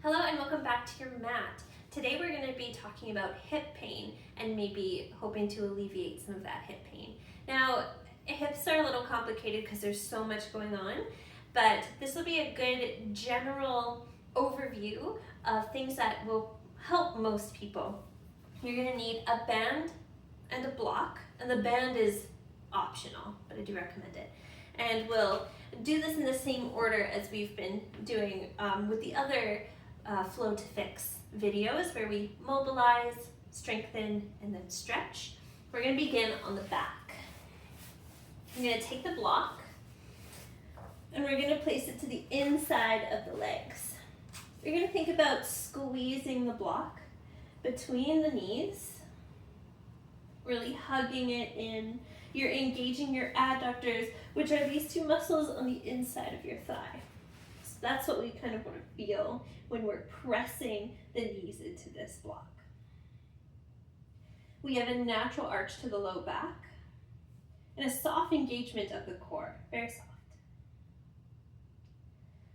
Hello and welcome back to your mat. Today we're going to be talking about hip pain and maybe hoping to alleviate some of that hip pain. Now, hips are a little complicated because there's so much going on, but this will be a good general overview of things that will help most people. You're going to need a band and a block, and the band is optional, but I do recommend it. And we'll do this in the same order as we've been doing with the other Flow to Fix videos where we mobilize, strengthen, and then stretch. We're going to begin on the back. I'm going to take the block and we're going to place it to the inside of the legs. You're going to think about squeezing the block between the knees, really hugging it in. You're engaging your adductors, which are these two muscles on the inside of your thigh. So that's what we kind of want to feel when we're pressing the knees into this block. We have a natural arch to the low back and a soft engagement of the core, very soft.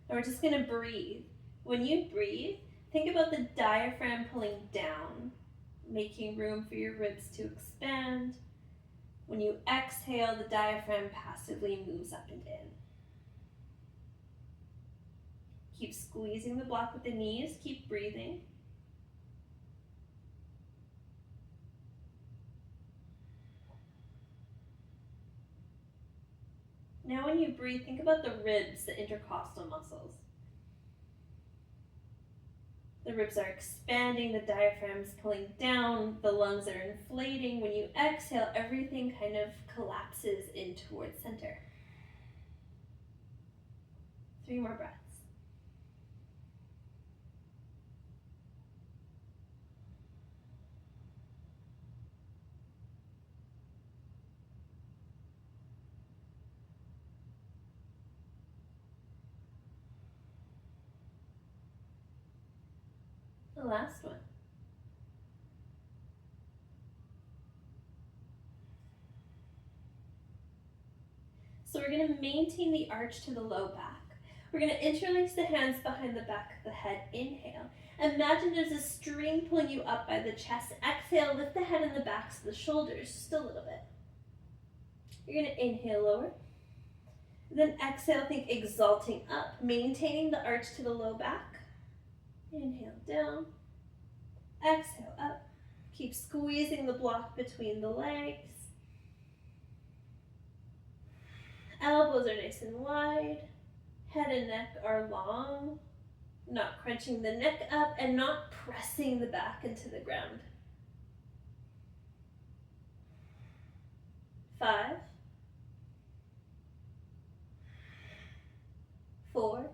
And we're just going to breathe. When you breathe, think about the diaphragm pulling down, making room for your ribs to expand. When you exhale, the diaphragm passively moves up and in. Keep squeezing the block with the knees, keep breathing. Now when you breathe, think about the ribs, the intercostal muscles. The ribs are expanding, the diaphragm's pulling down, the lungs are inflating. When you exhale, everything kind of collapses in towards center. 3 more breaths. The last one. So we're going to maintain the arch to the low back. We're going to interlace the hands behind the back of the head. Inhale. Imagine there's a string pulling you up by the chest. Exhale, lift the head and the backs of the shoulders just a little bit. You're going to inhale lower. Then exhale, think exalting up, maintaining the arch to the low back. Inhale down. Exhale up. Keep squeezing the block between the legs. Elbows are nice and wide. Head and neck are long. Not crunching the neck up and not pressing the back into the ground. 5, 4,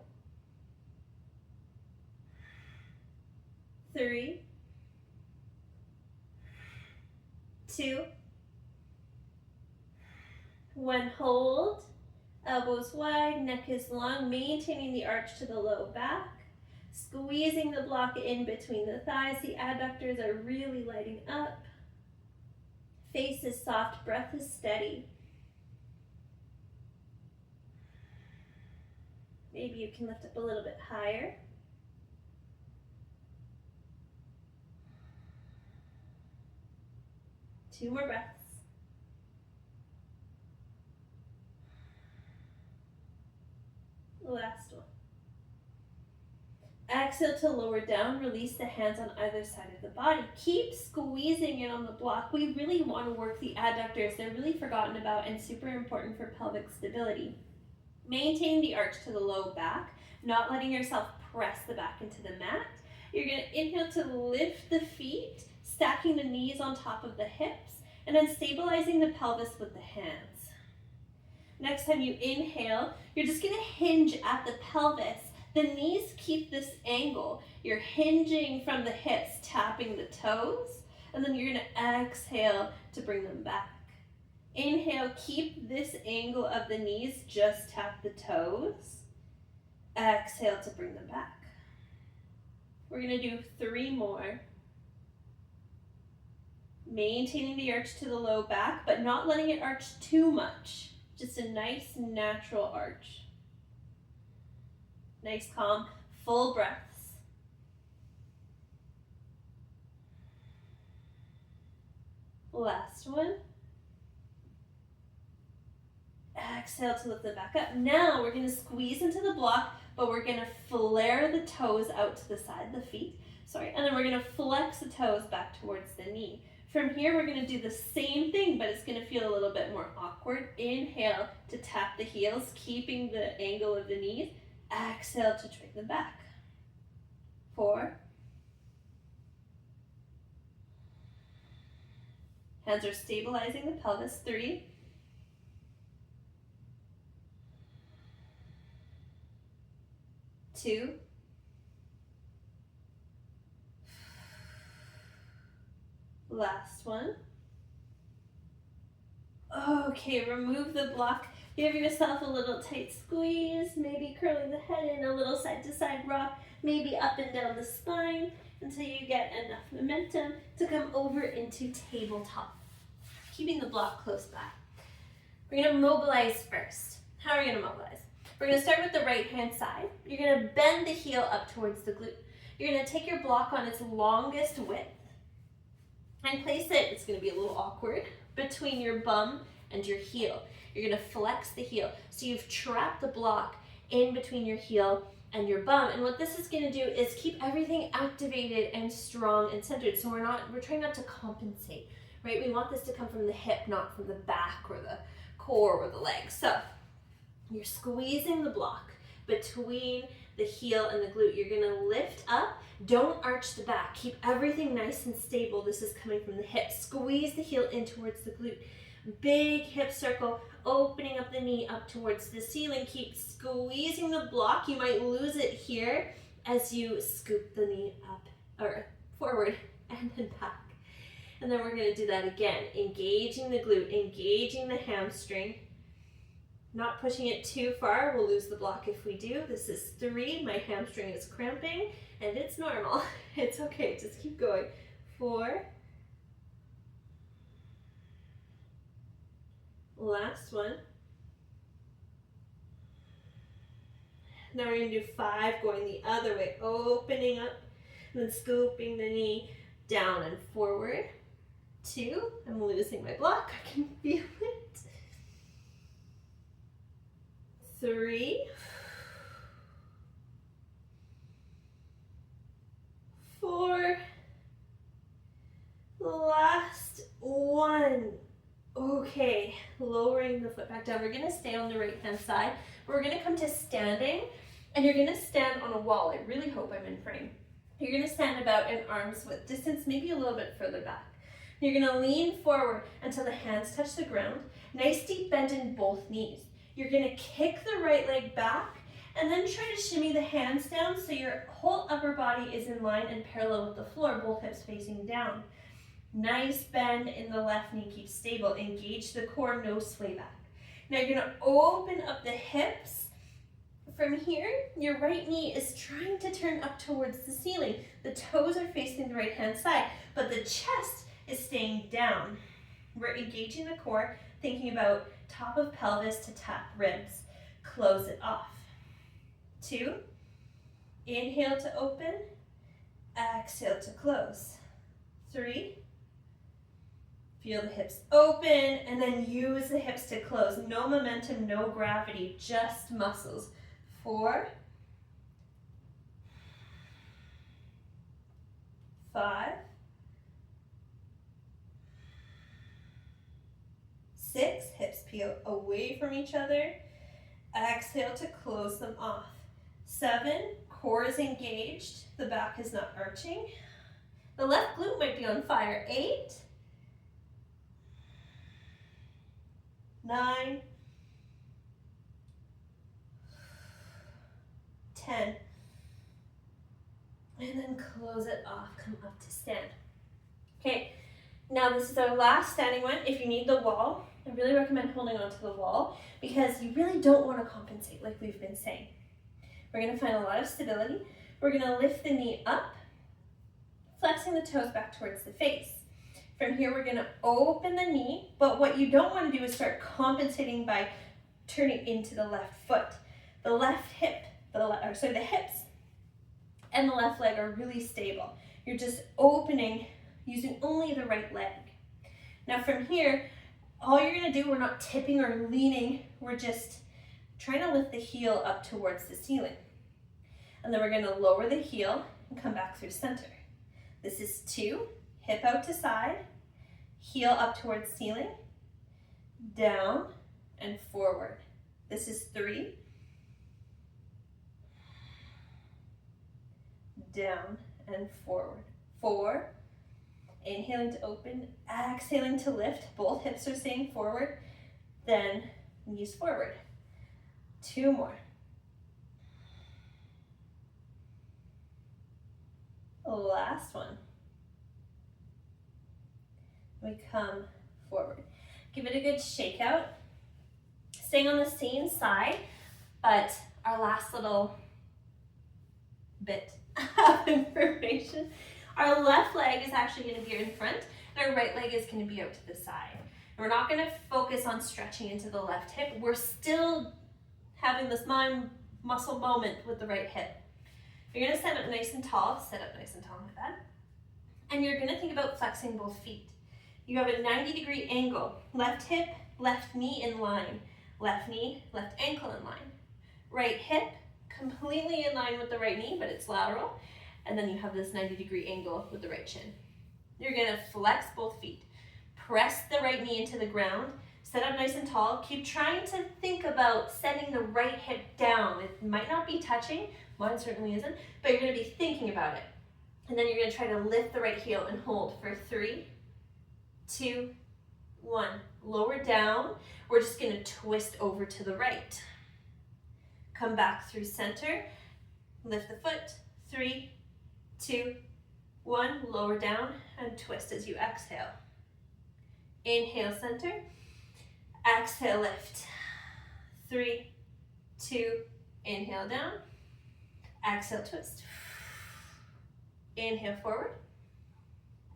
3, 2, 1. Hold. Elbows wide, neck is long, maintaining the arch to the low back. Squeezing the block in between the thighs. The adductors are really lighting up. Face is soft, breath is steady. Maybe you can lift up a little bit higher. Two more breaths. Last one. Exhale to lower down, release the hands on either side of the body. Keep squeezing in on the block. We really want to work the adductors. They're really forgotten about and super important for pelvic stability. Maintain the arch to the low back, not letting yourself press the back into the mat. You're going to inhale to lift the feet, stacking the knees on top of the hips, and then stabilizing the pelvis with the hands. Next time you inhale, you're just going to hinge at the pelvis. The knees keep this angle. You're hinging from the hips, tapping the toes, and then you're going to exhale to bring them back. Inhale, keep this angle of the knees, just tap the toes. Exhale to bring them back. We're going to do 3 more. Maintaining the arch to the low back, but not letting it arch too much. Just a nice natural arch. Nice calm, full breaths. Last one. Exhale to lift it back up. Now we're going to squeeze into the block, but we're going to flare the toes out to the side of the feet. Sorry, and then we're going to flex the toes back towards the knee. From here, we're going to do the same thing, but it's going to feel a little bit more awkward. Inhale to tap the heels, keeping the angle of the knees. Exhale to straighten them back. 4. Hands are stabilizing the pelvis. 3. 2. Last one. Okay, remove the block. Give yourself a little tight squeeze, maybe curling the head in, a little side to side rock, maybe up and down the spine until you get enough momentum to come over into tabletop. Keeping the block close by. We're going to mobilize first. How are we going to mobilize? We're going to start with the right hand side. You're going to bend the heel up towards the glute. You're going to take your block on its longest width and place it, it's going to be a little awkward, between your bum and your heel. You're going to flex the heel. So you've trapped the block in between your heel and your bum. And what this is going to do is keep everything activated and strong and centered. So we're trying not to compensate, right? We want this to come from the hip, not from the back or the core or the legs. So you're squeezing the block between the heel and the glute. You're going to lift up. Don't arch the back. Keep everything nice and stable. This is coming from the hip. Squeeze the heel in towards the glute. Big hip circle, opening up the knee up towards the ceiling. Keep squeezing the block. You might lose it here as you scoop the knee up or forward and then back. And then we're going to do that again. Engaging the glute, engaging the hamstring. Not pushing it too far. We'll lose the block if we do. This is 3. My hamstring is cramping and it's normal. It's okay. Just keep going. 4. Last one. Now we're going to do 5, going the other way, opening up and then scooping the knee down and forward. 2, I'm losing my block, I can feel it. 3, 4, last one. Okay, lowering the foot back down. We're gonna stay on the right hand side. We're gonna come to standing, and you're gonna stand on a wall. I really hope I'm in frame. You're gonna stand about an arm's width distance, maybe a little bit further back. You're gonna lean forward until the hands touch the ground. Nice deep bend in both knees. You're gonna kick the right leg back, and then try to shimmy the hands down so your whole upper body is in line and parallel with the floor, both hips facing down. Nice bend in the left knee, keep stable. Engage the core, no sway back. Now you're gonna open up the hips. From here, your right knee is trying to turn up towards the ceiling. The toes are facing the right hand side, but the chest is staying down. We're engaging the core, thinking about top of pelvis to tap ribs. Close it off. 2, inhale to open, exhale to close. 3, feel the hips open, and then use the hips to close. No momentum, no gravity, just muscles. 4, 5, 6, hips peel away from each other. Exhale to close them off. 7, core is engaged, the back is not arching. The left glute might be on fire. 8, 9, 10, and then close it off, come up to stand. Okay, now this is our last standing one. If you need the wall, I really recommend holding onto the wall because you really don't want to compensate like we've been saying. We're going to find a lot of stability. We're going to lift the knee up, flexing the toes back towards the face. From here, we're going to open the knee, but what you don't want to do is start compensating by turning into the left foot. The left hip, the hips and the left leg are really stable. You're just opening using only the right leg. Now from here, all you're gonna do, we're not tipping or leaning, we're just trying to lift the heel up towards the ceiling. And then we're gonna lower the heel and come back through center. This is 2, hip out to side, heel up towards ceiling, down and forward. This is 3, down and forward. 4, inhaling to open, exhaling to lift. Both hips are staying forward, then knees forward. 2 more. Last one. We come forward. Give it a good shake out. Staying on the same side, but our last little bit of information. Our left leg is actually going to be in front, and our right leg is going to be out to the side. And we're not going to focus on stretching into the left hip. We're still having this mind muscle moment with the right hip. You're going to sit up nice and tall like that. And you're going to think about flexing both feet. You have a 90-degree angle. Left hip, left knee in line. Left knee, left ankle in line. Right hip, completely in line with the right knee, but it's lateral. And then you have this 90-degree angle with the right shin. You're going to flex both feet. Press the right knee into the ground. Sit up nice and tall. Keep trying to think about setting the right hip down. It might not be touching. Mine certainly isn't. But you're going to be thinking about it. And then you're going to try to lift the right heel and hold for 3, 2, 1. Lower down. We're just going to twist over to the right. Come back through center. Lift the foot. 3, 2, 1. Lower down and twist as you exhale. Inhale, center. Exhale, lift. 3, 2, inhale down. Exhale, twist. Inhale, forward.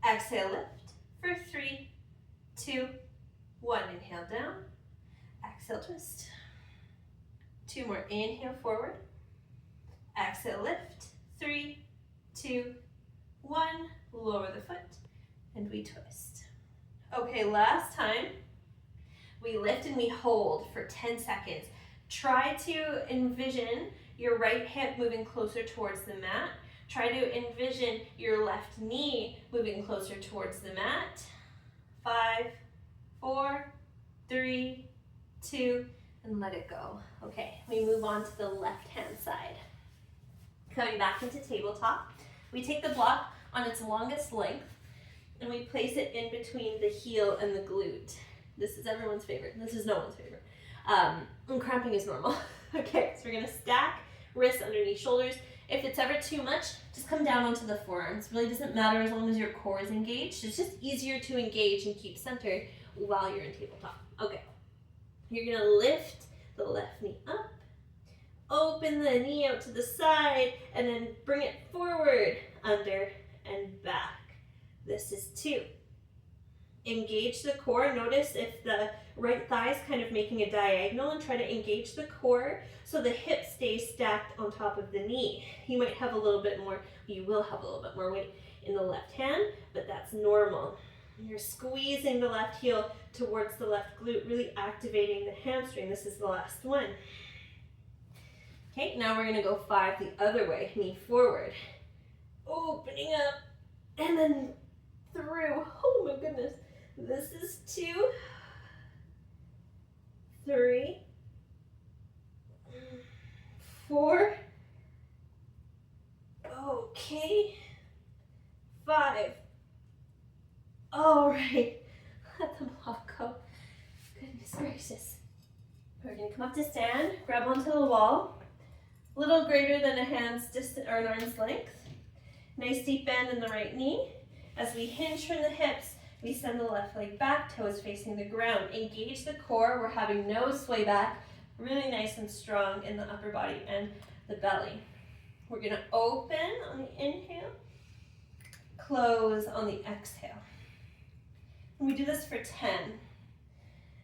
Exhale, lift. For 3, 2, 1. Inhale down. Exhale, twist. 2 more. Inhale, forward. Exhale, lift. 3, 2, 1. Lower the foot. And we twist. Okay, last time. We lift and we hold for 10 seconds. Try to envision your right hip moving closer towards the mat. Try to envision your left knee moving closer towards the mat. 5, 4, 3, 2, and let it go. Okay, we move on to the left-hand side. Coming back into tabletop, we take the block on its longest length and we place it in between the heel and the glute. This is everyone's favorite. This is no one's favorite. And cramping is normal. Okay, so we're gonna stack wrists underneath shoulders. If it's ever too much, just come down onto the forearms. Really doesn't matter as long as your core is engaged. It's just easier to engage and keep centered while you're in tabletop. Okay, you're gonna lift the left knee up, open the knee out to the side, and then bring it forward, under, and back. This is 2. Engage the core. Notice if the right thigh is kind of making a diagonal, and try to engage the core so the hip stays stacked on top of the knee. You might have a little bit more, you will have a little bit more weight in the left hand, but that's normal. You're squeezing the left heel towards the left glute, really activating the hamstring. This is the last one. Okay, now we're gonna go 5 the other way, knee forward. Opening up, and then through. Oh my goodness. This is 2, 3, 4, okay, 5. All right, let the block go. Goodness gracious. We're gonna come up to stand, grab onto the wall, a little greater than a hand's distance or an arm's length. Nice deep bend in the right knee. As we hinge from the hips, we send the left leg back, toes facing the ground. Engage the core. We're having nose sway back, really nice and strong in the upper body and the belly. We're gonna open on the inhale, close on the exhale. And we do this for 10.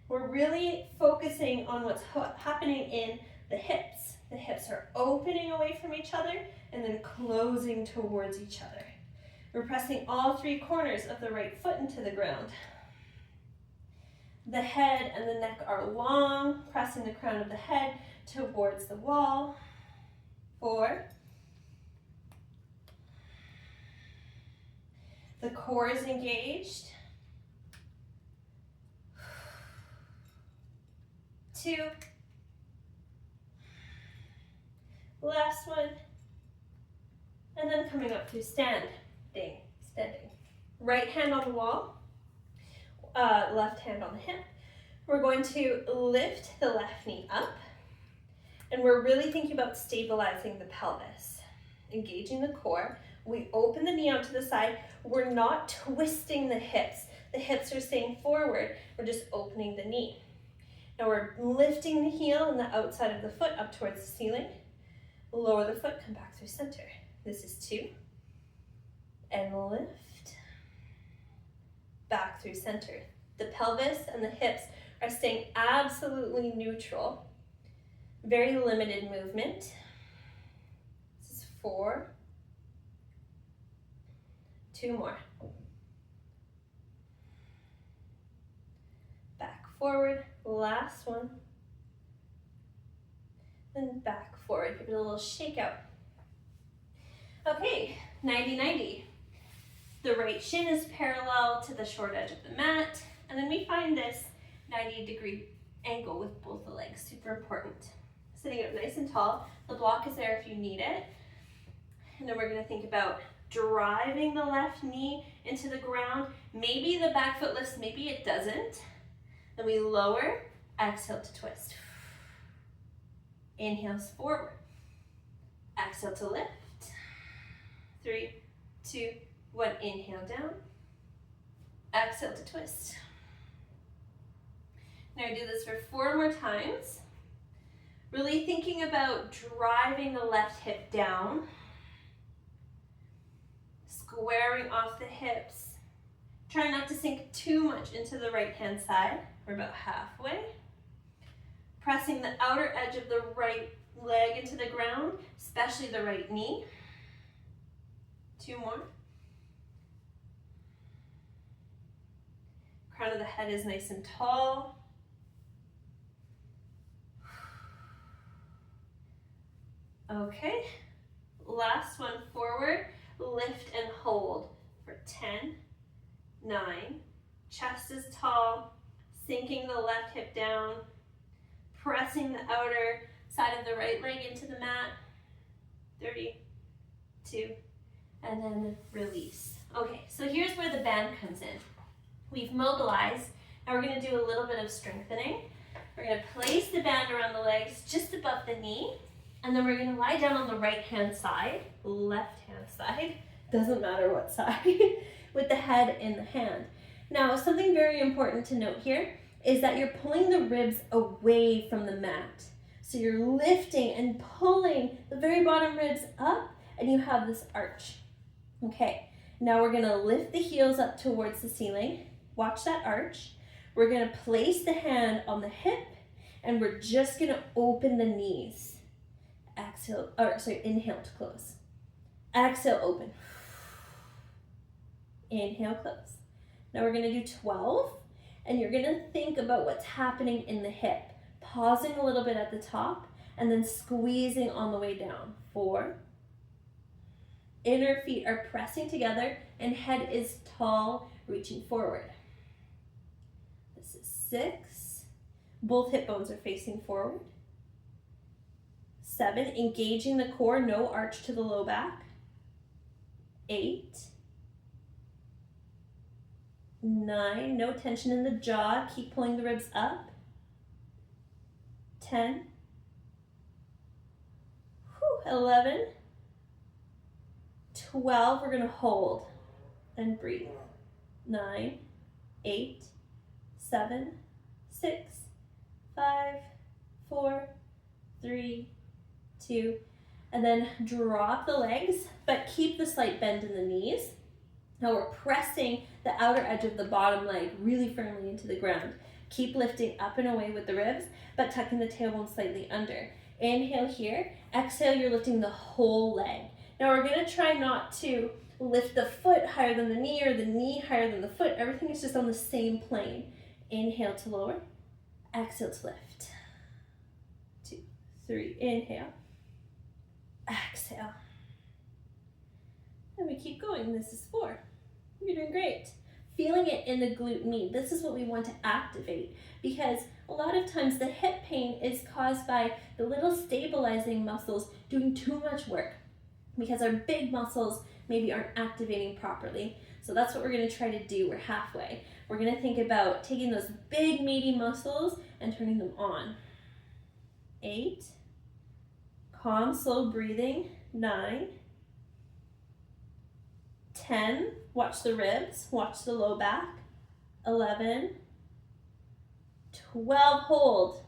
We're really focusing on what's happening in the hips. The hips are opening away from each other and then closing towards each other. We're pressing all 3 corners of the right foot into the ground. The head and the neck are long, pressing the crown of the head towards the wall. 4. The core is engaged. 2. Last one. And then coming up to standing. Right hand on the wall, left hand on the hip. We're going to lift the left knee up, and we're really thinking about stabilizing the pelvis, engaging the core. We open the knee out to the side. We're not twisting the hips. The hips are staying forward. We're just opening the knee. Now we're lifting the heel and the outside of the foot up towards the ceiling. Lower the foot, come back through center. This is 2. And lift. Back through center. The pelvis and the hips are staying absolutely neutral. Very limited movement. This is 4. 2 more. Back forward, last one. And back forward, give it a little shake out. Okay, 90-90. The right shin is parallel to the short edge of the mat, and then we find this 90-degree angle with both the legs, super important. Sitting up nice and tall. The block is there if you need it. And then we're gonna think about driving the left knee into the ground. Maybe the back foot lifts, maybe it doesn't. Then we lower, exhale to twist. Inhales forward. Exhale to lift. 3, 2, 1. Inhale down. Exhale to twist. Now I do this for 4 more times. Really thinking about driving the left hip down. Squaring off the hips. Try not to sink too much into the right hand side. We're about halfway. Pressing the outer edge of the right leg into the ground, especially the right knee. 2 more. Crown of the head is nice and tall. Okay, last one forward. Lift and hold for 10, 9, chest is tall, sinking the left hip down, pressing the outer side of the right leg into the mat, 32, and then release. Okay, so here's where the band comes in. We've mobilized, now we're gonna do a little bit of strengthening. We're gonna place the band around the legs just above the knee, and then we're gonna lie down on the right-hand side, left-hand side, doesn't matter what side, with the head in the hand. Now, something very important to note here is that you're pulling the ribs away from the mat. So you're lifting and pulling the very bottom ribs up, and you have this arch. Okay, now we're gonna lift the heels up towards the ceiling. Watch that arch. We're gonna place the hand on the hip, and we're just gonna open the knees. Exhale, inhale to close. Exhale, open. Inhale, close. Now we're gonna do 12, and you're gonna think about what's happening in the hip. Pausing a little bit at the top, and then squeezing on the way down. 4. Inner feet are pressing together, and head is tall, reaching forward. This is 6. Both hip bones are facing forward. 7, engaging the core, no arch to the low back. 8. 9, no tension in the jaw, keep pulling the ribs up. 10. 11. 12, we're gonna hold and breathe. 9, 8, 7, 6, 5, 4, 3, 2, and then drop the legs, but keep the slight bend in the knees. Now we're pressing the outer edge of the bottom leg really firmly into the ground. Keep lifting up and away with the ribs, but tucking the tailbone slightly under. Inhale here, exhale, you're lifting the whole leg. Now we're gonna try not to lift the foot higher than the knee or the knee higher than the foot. Everything is just on the same plane. Inhale to lower, exhale to lift. 2, 3, inhale, exhale. And we keep going. This is 4. You're doing great. Feeling it in the glute med. This is what we want to activate, because a lot of times the hip pain is caused by the little stabilizing muscles doing too much work, because our big muscles maybe aren't activating properly. So that's what we're going to try to do. We're halfway. We're going to think about taking those big meaty muscles and turning them on. 8. Calm, slow breathing. 9. 10. Watch the ribs. Watch the low back. 11. 12. Hold.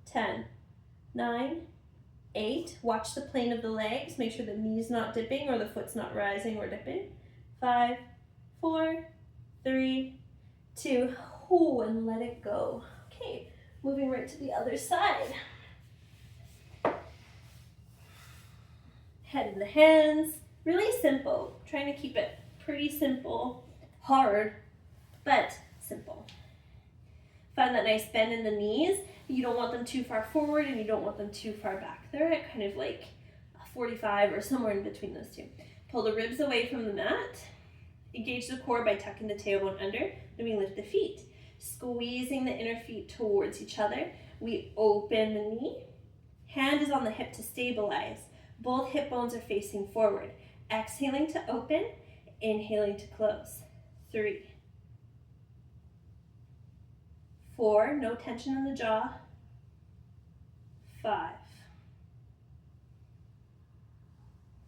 10. 9. 8. Watch the plane of the legs. Make sure the knee's not dipping or the foot's not rising or dipping. 5, 4, 3, 2. Oh, and let it go. Okay, moving right to the other side. Head in the hands. Really simple. Trying to keep it pretty simple. Hard, but simple. Find that nice bend in the knees. You don't want them too far forward and you don't want them too far back. They're at kind of like 45 or somewhere in between those two. Pull the ribs away from the mat. Engage the core by tucking the tailbone under. Then we lift the feet, squeezing the inner feet towards each other. We open the knee. Hand is on the hip to stabilize. Both hip bones are facing forward. Exhaling to open, inhaling to close. 3, 4, no tension in the jaw. 5,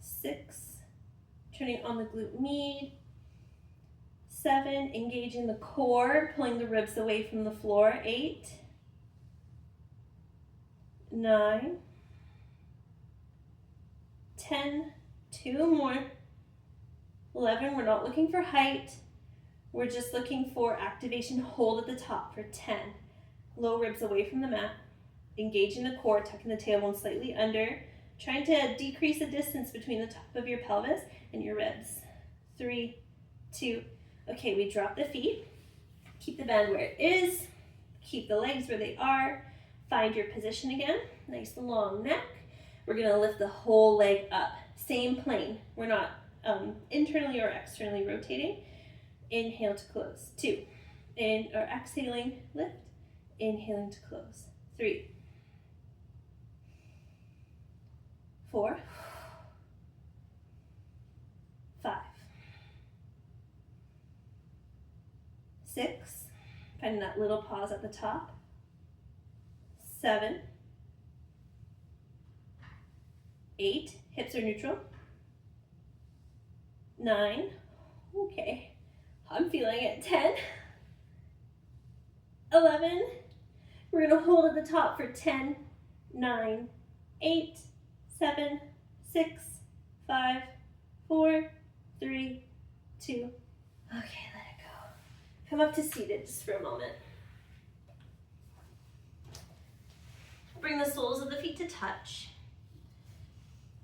6, turning on the glute med. 7, engaging the core, pulling the ribs away from the floor. 8, 9, 10, 2 more. 11, we're not looking for height. We're just looking for activation. Hold at the top for 10. Low ribs away from the mat. Engaging the core, tucking the tailbone slightly under. Trying to decrease the distance between the top of your pelvis and your ribs. 3, 2. Okay, we drop the feet. Keep the band where it is. Keep the legs where they are. Find your position again. Nice long neck. We're going to lift the whole leg up. Same plane. We're not internally or externally rotating. Inhale to close. 2. Exhaling, lift. Inhaling to close. 3, 4, 5, 6. Finding that little pause at the top. 7, 8. Hips are neutral. 9. Okay. I'm feeling it. 10. 11. We're going to hold at the top for 10, 9, 8, 7, 6, 5, 4, 3, 2. Okay, let it go. Come up to seated just for a moment. Bring the soles of the feet to touch.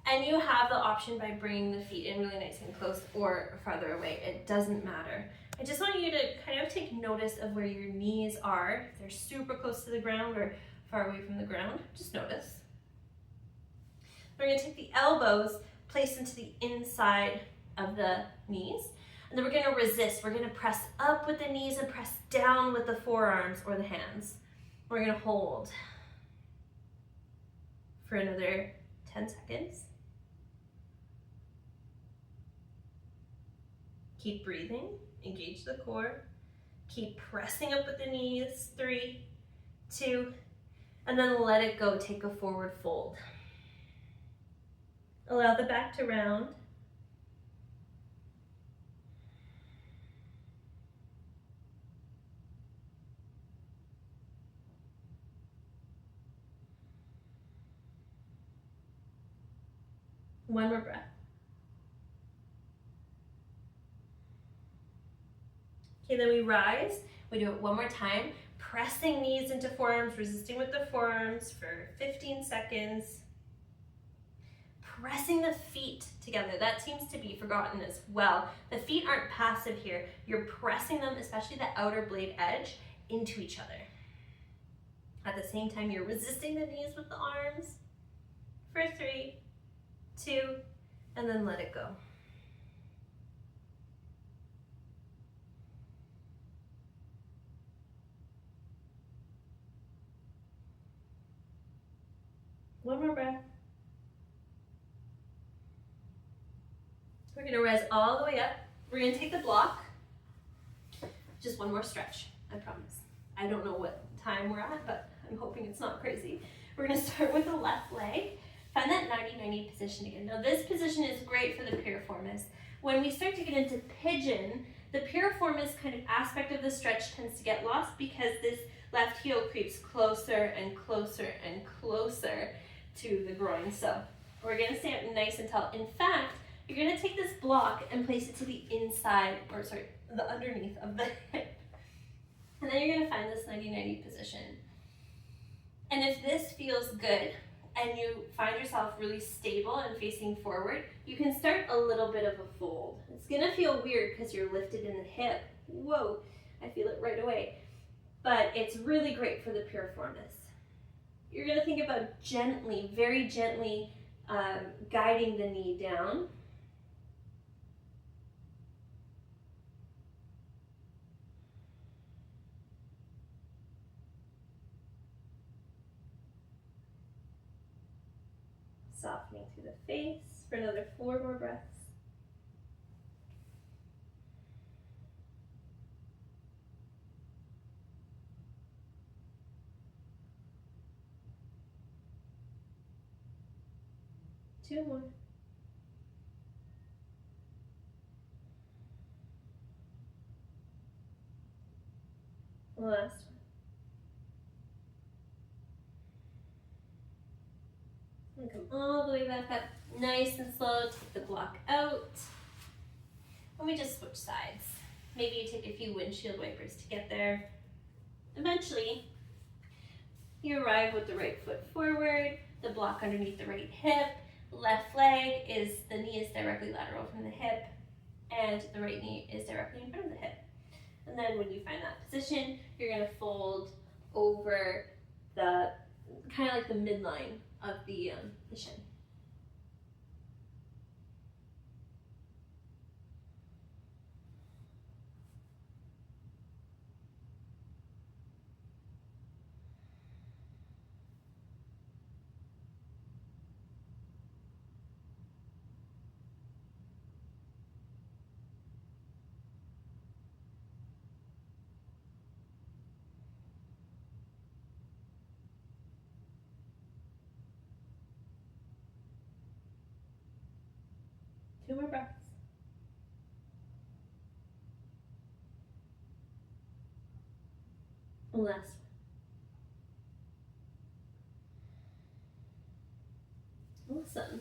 And you have the option by bringing the feet in really nice and close or farther away. It doesn't matter. I just want you to kind of take notice of where your knees are. If they're super close to the ground or far away from the ground, just notice. We're going to take the elbows, place into the inside of the knees, and then we're going to resist. We're going to press up with the knees and press down with the forearms or the hands. We're going to hold for another 10 seconds. Keep breathing, engage the core. Keep pressing up with the knees. 3, 2, and then let it go. Take a forward fold. Allow the back to round. One more breath. Okay, then we rise. We do it one more time. Pressing knees into forearms, resisting with the forearms for 15 seconds. Pressing the feet together. That seems to be forgotten as well. The feet aren't passive here. You're pressing them, especially the outer blade edge, into each other. At the same time, you're resisting the knees with the arms for 3, 2, and then let it go. One more breath. We're going to rise all the way up. We're going to take the block. Just one more stretch, I promise. I don't know what time we're at, but I'm hoping it's not crazy. We're going to start with the left leg. Find that 90-90 position again. Now this position is great for the piriformis. When we start to get into pigeon, the piriformis kind of aspect of the stretch tends to get lost because this left heel creeps closer and closer and closer to the groin. So we're going to stay up nice and tall. In fact, you're going to take this block and place it to the inside, or sorry, the underneath of the hip. And then you're going to find this 90-90 position. And if this feels good and you find yourself really stable and facing forward, you can start a little bit of a fold. It's going to feel weird because you're lifted in the hip. Whoa, I feel it right away. But it's really great for the piriformis. You're going to think about gently, very gently guiding the knee down. Softening through the face for another 4 more breaths. Two more. Last one. And come all the way back up, nice and slow. Take the block out. And we just switch sides. Maybe you take a few windshield wipers to get there. Eventually, you arrive with the right foot forward, the block underneath the right hip. Left leg is, the knee is directly lateral from the hip, and the right knee is directly in front of the hip. And then when you find that position, you're going to fold over the, kind of like the midline of the shin. Two more breaths. Last one. Awesome.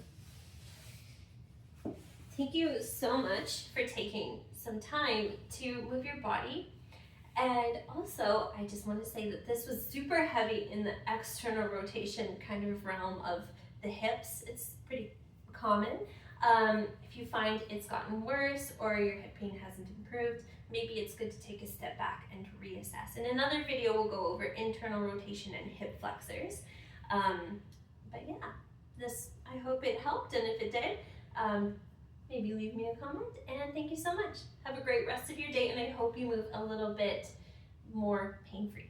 Thank you so much for taking some time to move your body. And also, I just want to say that this was super heavy in the external rotation kind of realm of the hips. It's pretty common. If you find it's gotten worse or your hip pain hasn't improved, maybe it's good to take a step back and reassess. In another video, we'll go over internal rotation and hip flexors. But yeah, this, I hope it helped, and if it did, maybe leave me a comment, and thank you so much. Have a great rest of your day, and I hope you move a little bit more pain-free.